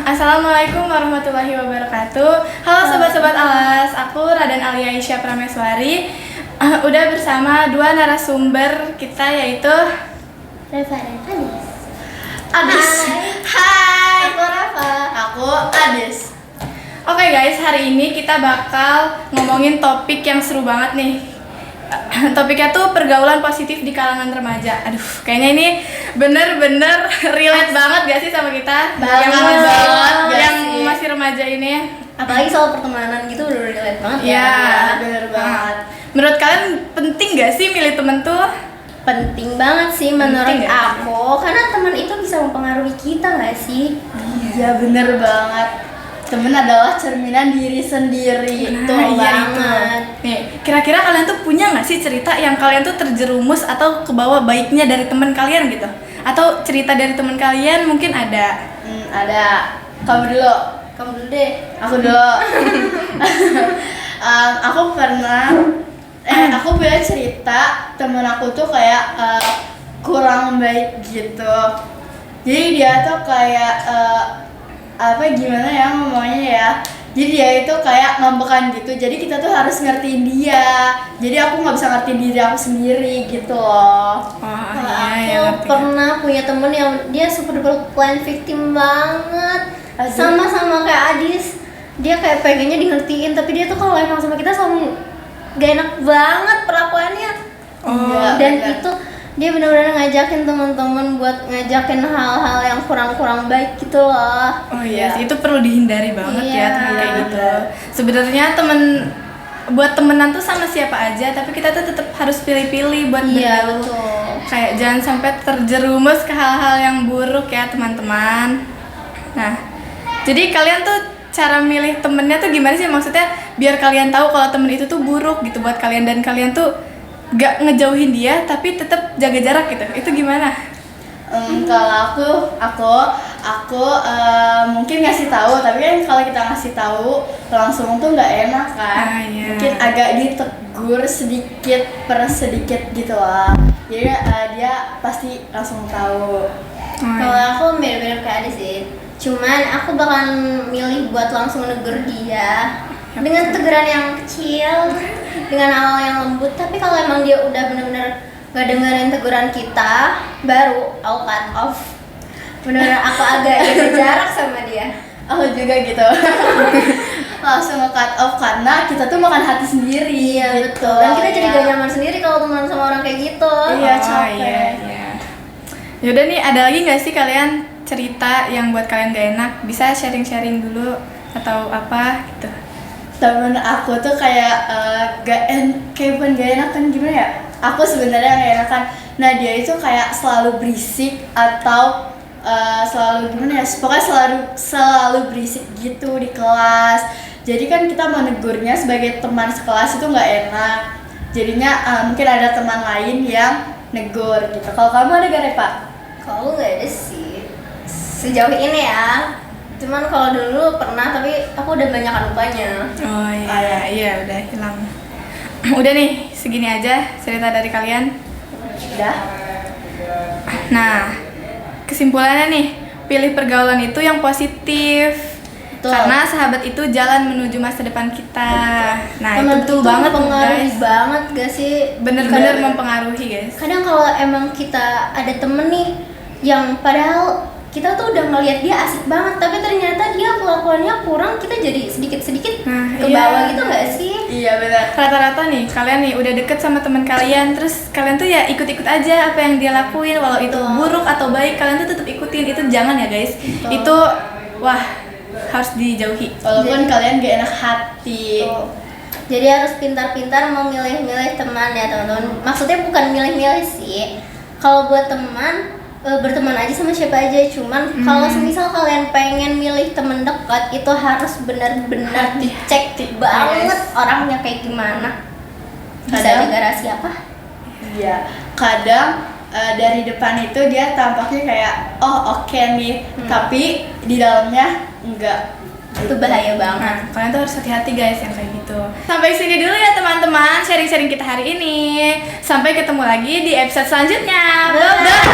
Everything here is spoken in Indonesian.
Assalamualaikum warahmatullahi wabarakatuh. Halo sobat-sobat Alas, aku Raden Alia Aisyah Prameswari. Udah bersama dua narasumber kita yaitu Reva dan Adis. Adis. Hai. Aku Reva. Aku Adis. Oke guys, hari ini kita bakal ngomongin topik yang seru banget nih. Topiknya tuh pergaulan positif di kalangan remaja. Aduh, kayaknya ini bener-bener relate banget gak sih sama kita yang masih remaja ini? Apalagi soal pertemanan gitu udah relate banget ya. Iya, bener banget. Menurut kalian penting gak sih milih temen tuh? Penting banget sih menurut Penting gak? aku, karena teman itu bisa mempengaruhi kita nggak sih? Iya bener banget. Temen adalah cerminan diri sendiri. Nah, Betul iya banget. itu. Nih, kira-kira kalian tuh punya nggak sih cerita yang kalian tuh terjerumus atau kebawa baiknya dari teman kalian gitu? Atau cerita dari teman kalian mungkin ada? Ada. Kamu dulu. Kamu dulu deh. Aku dulu. Aku pernah. Aku punya cerita temen aku tuh kayak kurang baik gitu. Jadi dia tuh kayak gimana ya ngomongnya ya. Jadi dia itu kayak ngambekan gitu. Jadi kita tuh harus ngertiin dia. Jadi aku nggak bisa ngertiin diri aku sendiri gitu loh. Aku pernah punya temen yang dia super duper plan victim banget. Sama-sama kayak Adis. Dia kayak pengennya di ngertiin, tapi dia tuh kalau emang sama kita selalu gak enak banget perlakuannya. Oh, Dan bener. itu dia benar-benar ngajakin teman-teman buat ngajakin hal-hal yang kurang-kurang baik gitu loh. Oh iya, sih, itu perlu dihindari banget ya Iya, teman kayak gitu. bener. Sebenarnya buat temenan tuh sama siapa aja, tapi kita tuh tetap harus pilih-pilih buat Iya, bergaul. betul. Kayak jangan sampai terjerumus ke hal-hal yang buruk ya teman-teman. Nah, jadi kalian tuh cara milih temennya tuh gimana sih? Maksudnya biar kalian tahu kalau temen itu tuh buruk gitu buat kalian dan kalian tuh gak ngejauhin dia tapi tetap jaga jarak gitu. Itu gimana? Kalau aku mungkin ngasih tahu, tapi kan kalau kita ngasih tahu langsung tuh nggak enak kan. Iya. Mungkin agak ditegur sedikit per sedikit gitu lah. Jadi dia pasti langsung tahu. Kalau aku mirip-mirip kayak Adis sih. Cuman aku bakal milih buat langsung negur dia dengan teguran yang kecil, dengan awal yang lembut. Tapi kalau emang dia udah benar-benar gak dengerin teguran kita, baru aku cut off. Benar-benar aku agak jaga jarak sama dia. Aku juga gitu. Langsung cut off karena kita tuh makan hati sendiri. Iya gitu. betul. Dan kita jadi Ya. gak nyaman sendiri kalau teman sama orang kayak gitu. Iya, Oh, capek. iya. Yaudah nih, ada lagi nggak sih kalian cerita yang buat kalian gak enak? Bisa sharing-sharing dulu atau apa gitu? Temen aku tuh kayak kayak bukan gak enakan gimana ya? Aku sebenarnya gak enakan. Nah dia itu kayak selalu berisik atau selalu gimana ya? Pokoknya selalu berisik gitu di kelas. Jadi kan kita menegurnya sebagai teman sekelas itu nggak enak. Jadinya mungkin ada teman lain yang negur gitu. Kalau kamu ada gak Repa? Kalau nggak ada sih sejauh ini ya. Cuman kalau dulu pernah, tapi aku udah banyak lupanya. Oh iya, udah hilang. Udah nih, segini aja cerita dari kalian. Udah. Nah, kesimpulannya nih, pilih pergaulan itu yang positif. Betul. Karena sahabat itu jalan menuju masa depan kita. Nah, Teman itu betul banget mempengaruhi guys. banget gak sih? Bener-bener Kadang- mempengaruhi guys. Kadang kalau emang kita ada temen nih yang padahal kita tuh udah ngelihat dia asik banget, tapi ternyata dia kelakuannya kurang, kita jadi sedikit-sedikit Nah, ke iya. bawah gitu nggak sih? Iya benar. Rata-rata nih, kalian nih udah deket sama teman kalian, terus kalian tuh ya ikut-ikut aja apa yang dia lakuin, walau itu Betul. buruk atau baik, kalian tuh tetap ikutin. Itu jangan ya guys. Betul. Itu wah, harus dijauhi. Walaupun kalian gak enak hati. Tuh. Jadi harus pintar-pintar memilih-milih teman ya teman-teman. Maksudnya bukan milih-milih sih. Kalau buat teman berteman aja sama siapa aja. Cuman kalau semisal kalian pengen milih teman dekat, itu harus benar-benar dicek banget orangnya kayak gimana. Bisa Kadang- jaga rahasia apa? Iya, kadang dari depan itu dia tampaknya kayak oh oke nih, tapi di dalamnya enggak. Itu bahaya banget. Nah, kalian tuh harus hati-hati guys yang kayak gitu. Sampai sini dulu ya teman-teman sharing-sharing kita hari ini. Sampai ketemu lagi di episode selanjutnya. Bye-bye.